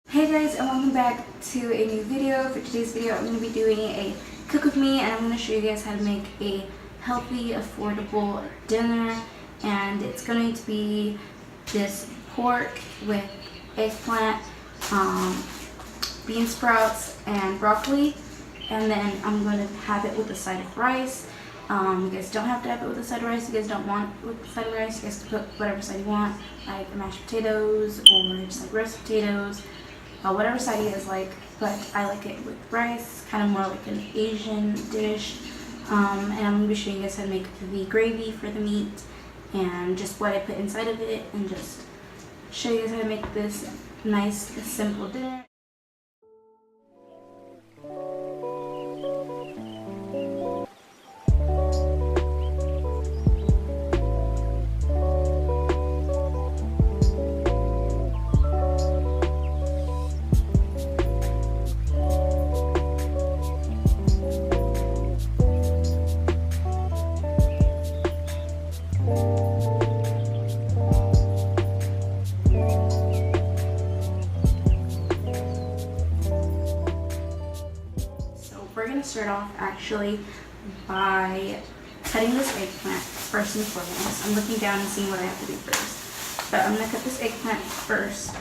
Hey guys, and welcome back to a new video. For today's video, I'm going to be doing a cook with me, and I'm going to show you guys how to make a healthy, affordable dinner. And it's going to be this pork with eggplant, bean sprouts, and broccoli. And then I'm going to have it with a side of rice. You guys don't have to have it with a side of rice. You guys don't want it with a side of rice. You guys can cook whatever side you want, like mashed potatoes or just like roast potatoes. Whatever side you guys like, but I like it with rice, kind of more like an Asian dish. And I'm going to be showing you guys how to make the gravy for the meat and just what I put inside of it, and just show you guys how to make this nice, simple dinner. We're going to start off actually by cutting this eggplant first and foremost. I'm looking down and seeing what I have to do first. But I'm going to cut this eggplant first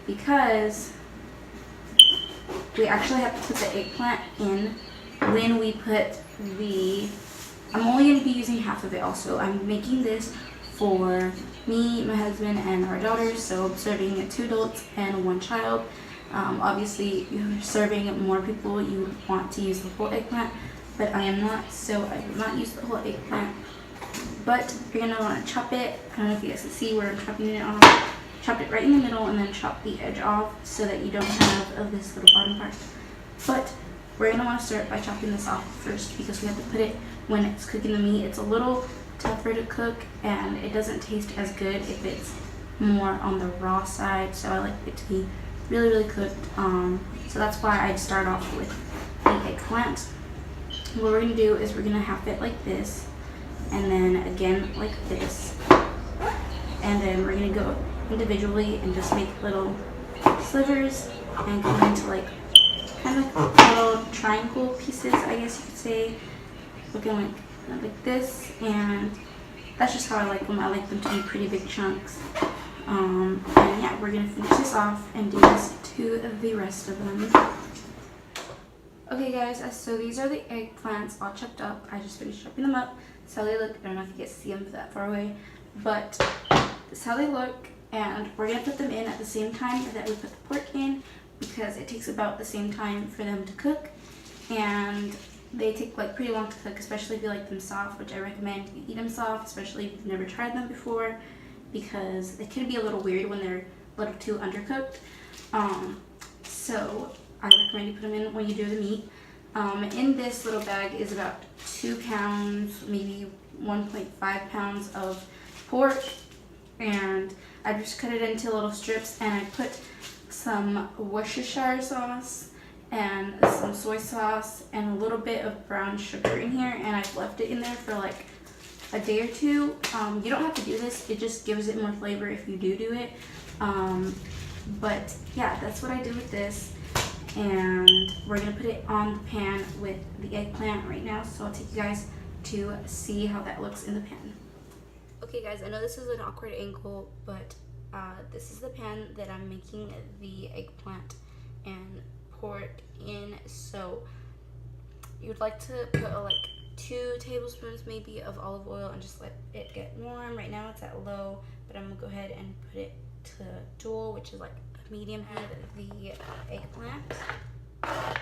because we actually have to put the eggplant in when we put I'm only going to be using half of it also. I'm making this for me, my husband, and our daughters. So I'm serving 2 adults and 1 child. Obviously, you're serving more people, you would want to use the whole eggplant, but I am not, so I will not use the whole eggplant. But you're going to want to chop it. I don't know if you guys can see where I'm chopping it off. Chop it right in the middle and then chop the edge off so that you don't have this little bottom part. But we're going to want to start by chopping this off first because we have to put it when it's cooking the meat. It's a little tougher to cook and it doesn't taste as good if it's more on the raw side, so I like it to be really cooked. So that's why I'd start off with the eggplant. What we're going to do is we're going to half it like this, and then again like this, and then we're going to go individually and just make little slivers and go into like kind of like little triangle pieces, I guess you could say, looking like this. And that's just how I like them. I like them to be pretty big chunks. And yeah, we're going to finish this off and do this to the rest of them. Okay guys, so these are the eggplants all chopped up. I just finished chopping them up. That's how they look. I don't know if you guys see them that far away, but this is how they look. And we're going to put them in at the same time that we put the pork in, because it takes about the same time for them to cook. And they take like pretty long to cook, especially if you like them soft, which I recommend you eat them soft, especially if you've never tried them before, because they can be a little weird when they're a little too undercooked. So I recommend you put them in when you do the meat. In this little bag is about 2 pounds, maybe 1.5 pounds of pork, and I just cut it into little strips, and I put some Worcestershire sauce and some soy sauce and a little bit of brown sugar in here, and I've left it in there for like a day or 2. You don't have to do this, it just gives it more flavor if you do it. But yeah, that's what I did with this, and we're gonna put it on the pan with the eggplant right now, so I'll take you guys to see how that looks in the pan. Okay guys, I know this is an awkward angle, but this is the pan that I'm making the eggplant and pork in. So you'd like to put like 2 tablespoons maybe of olive oil and just let it get warm. Right now it's at low, but I'm gonna go ahead and put it to dual, which is like a medium heat, the eggplant. And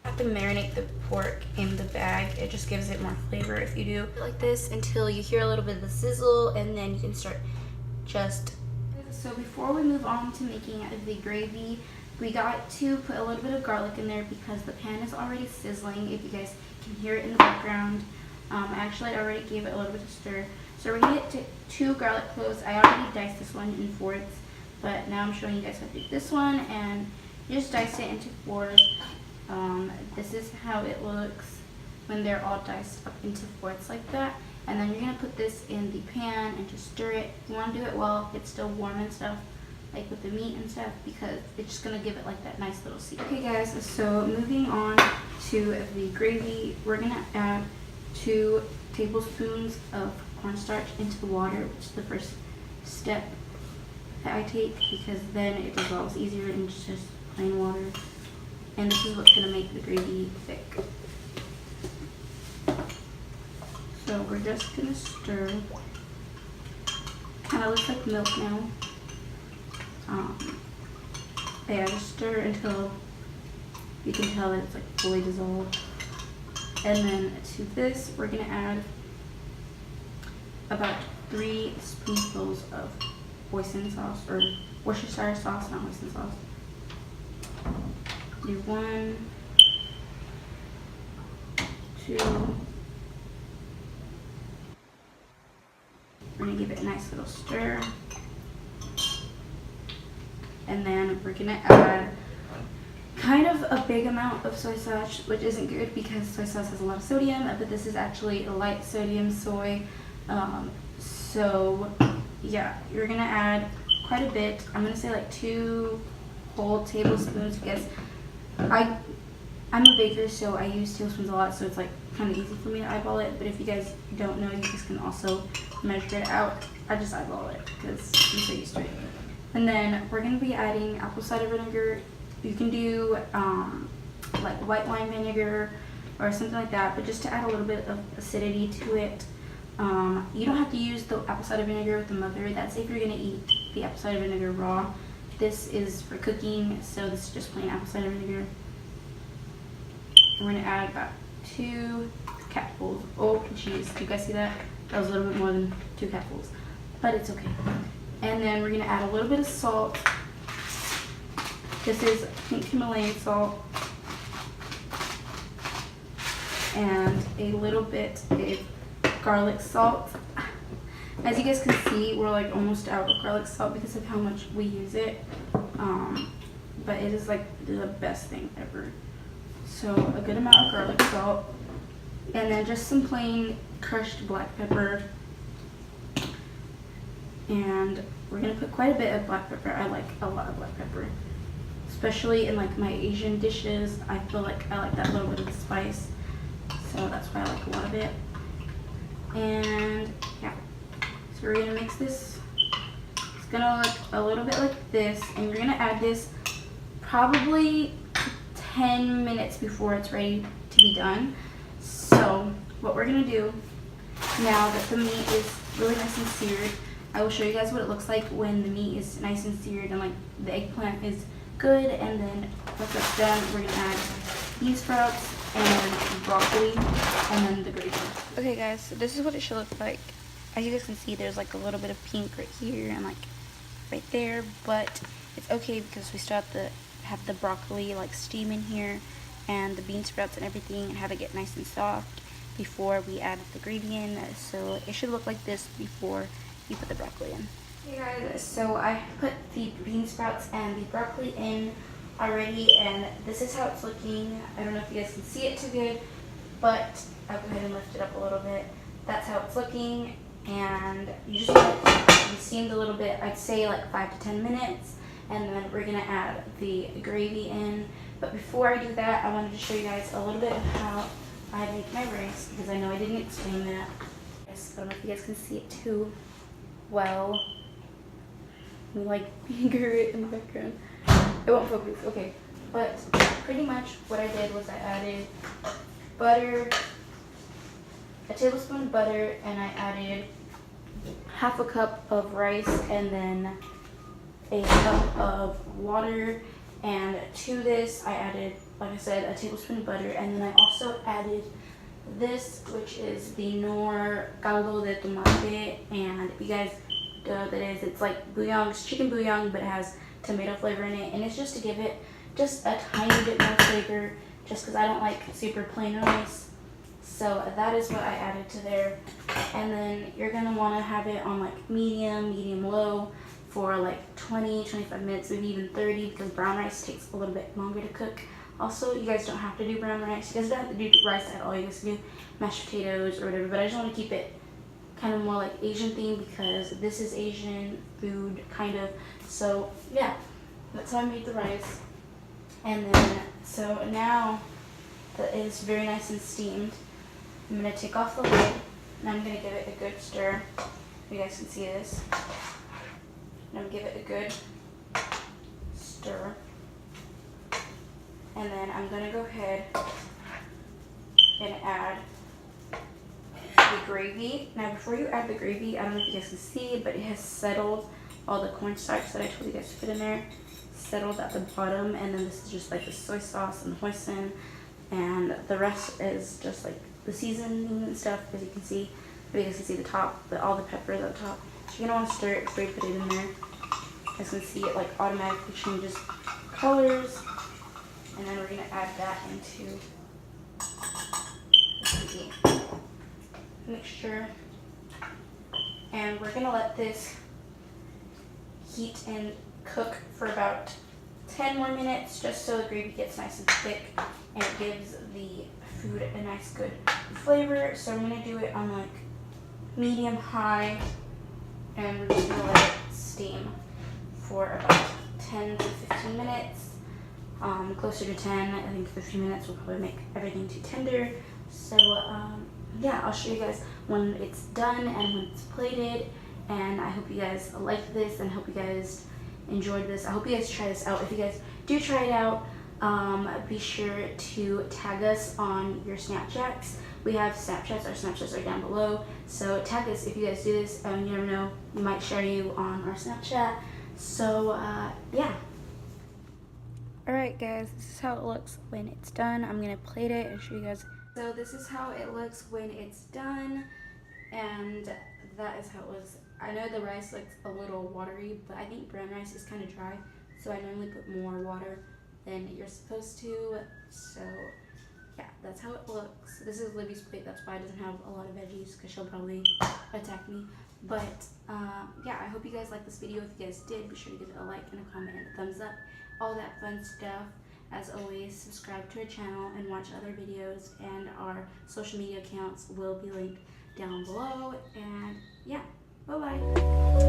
have to marinate the pork in the bag. It just gives it more flavor if you do it like this until you hear a little bit of the sizzle, and then you can start just. So before we move on to making the gravy, we got to put a little bit of garlic in there because the pan is already sizzling, if you guys can hear it in the background. Actually, I already gave it a little bit of stir. So we're going to get 2 garlic cloves. I already diced this one in 4ths, but now I'm showing you guys how to do this one, and you just dice it into 4s. This is how it looks when they're all diced up into 4ths like that. And then you're gonna put this in the pan and just stir it. You wanna do it while it's still warm and stuff, like with the meat and stuff, because it's just gonna give it like that nice little seed. Okay guys, so moving on to the gravy, we're gonna add 2 tablespoons of cornstarch into the water, which is the first step that I take, because then it dissolves easier than just plain water. And this is what's gonna make the gravy thick. So we're just gonna stir. Kind of looks like milk now. Yeah, just stir until you can tell that it's like fully dissolved. And then to this, we're gonna add about 3 spoonfuls of hoisin sauce, or Worcestershire sauce, not hoisin sauce. Do 1, 2. We're gonna give it a nice little stir. And then we're gonna add kind of a big amount of soy sauce, which isn't good because soy sauce has a lot of sodium, but this is actually a light sodium soy. So yeah, you're gonna add quite a bit. I'm gonna say like 2 whole tablespoons, because I'm a baker, so I use tablespoons a lot, so it's like kind of easy for me to eyeball it. But if you guys don't know, you just can also measure it out. I just eyeball it because I'm so used to it. And then we're gonna be adding apple cider vinegar. You can do like white wine vinegar or something like that, but just to add a little bit of acidity to it. You don't have to use the apple cider vinegar with the mother. That's if you're gonna eat the apple cider vinegar raw. This is for cooking, so this is just plain apple cider vinegar. We're gonna add about 2 capfuls. Oh jeez, do you guys see that? That was a little bit more than 2 capfuls, but it's okay. And then we're gonna add a little bit of salt. This is pink Himalayan salt. And a little bit of garlic salt. As you guys can see, we're like almost out of garlic salt because of how much we use it. But it is like the best thing ever. So a good amount of garlic salt. And then just some plain crushed black pepper. And we're gonna put quite a bit of black pepper. I like a lot of black pepper, especially in like my Asian dishes. I feel like I like that little bit of spice, so that's why I like a lot of it. And yeah, so we're gonna mix this. It's gonna look a little bit like this, and you're gonna add this probably 10 minutes before it's ready to be done. So what we're gonna do now that the meat is really nice and seared, I will show you guys what it looks like when the meat is nice and seared and like the eggplant is good. And then once that's done, we're gonna add bean sprouts and broccoli and then the gravy. Okay guys, so this is what it should look like. As you guys can see, there's like a little bit of pink right here and like right there, but it's okay because we still have to have the broccoli like steam in here and the bean sprouts and everything, and have it get nice and soft before we add the gravy in. So it should look like this before you put the broccoli in. Hey guys, so I put the bean sprouts and the broccoli in already, and this is how it's looking. I don't know if you guys can see it too good, but I'll go ahead and lift it up a little bit. That's how it's looking, and you just let it be steamed a little bit. I'd say like 5 to 10 minutes, and then we're gonna add the gravy in. But before I do that, I wanted to show you guys a little bit of how I make my rice, because I know I didn't explain that. I don't know if you guys can see it too well. I'm like finger it in the background. It won't focus. Okay, but pretty much what I did was I added butter, a tablespoon of butter, and I added half a cup of rice, and then a cup of water. And to this, I added, like I said, a tablespoon of butter, and then I also added this, which is the Knorr caldo de tomate, and if you guys know what that is, it's like bouillon, it's chicken bouillon, but it has tomato flavor in it, and it's just to give it just a tiny bit more flavor, just because I don't like super plain rice. So that is what I added to there. And then you're gonna want to have it on like medium low for like 20-25 minutes, maybe even 30, because brown rice takes a little bit longer to cook. Also, you guys don't have to do brown rice. You guys don't have to do rice at all. You guys can do mashed potatoes or whatever, but I just want to keep it kind of more like Asian themed because this is Asian food, kind of. So yeah, that's how I made the rice. And then, so now that it is very nice and steamed, I'm going to take off the lid and I'm going to give it a good stir. You guys can see this. And I'm going to give it a good stir. And then I'm going to go ahead and add the gravy. Now before you add the gravy, I don't know if you guys can see, but it has settled. All the cornstarch that I told you guys to put in there settled at the bottom, and then this is just like the soy sauce and hoisin, and the rest is just like the seasoning and stuff. As you can see, you guys can see the top, all the peppers at the top. So you're gonna want to stir it before you put it in there. You guys can see it like automatically changes colors, and then we're gonna add that into the mixture, and we're gonna let this heat and cook for about 10 more minutes, just so the gravy gets nice and thick and it gives the food a nice good flavor. So I'm gonna do it on like medium high, and we're just gonna let it steam for about 10 to 15 minutes. Closer to 10, I think 15 minutes will probably make everything too tender. So yeah, I'll show you guys when it's done and when it's plated. And I hope you guys liked this and hope you guys enjoyed this. I hope you guys try this out. If you guys do try it out, be sure to tag us on your Snapchats. We have Snapchats. Our Snapchats are down below. So tag us if you guys do this. You never know, we might share you on our Snapchat. So yeah. Alright guys, this is how it looks when it's done. I'm going to plate it and show you guys. So this is how it looks when it's done, and that is how it looks. I know the rice looks a little watery, but I think brown rice is kind of dry, so I normally put more water than you're supposed to. So yeah, that's how it looks. This is Libby's plate, that's why it doesn't have a lot of veggies, because she'll probably attack me. But yeah, I hope you guys liked this video. If you guys did, be sure to give it a like and a comment and a thumbs up, all that fun stuff. As always, subscribe to our channel and watch other videos, and our social media accounts will be linked down below. And yeah, bye bye.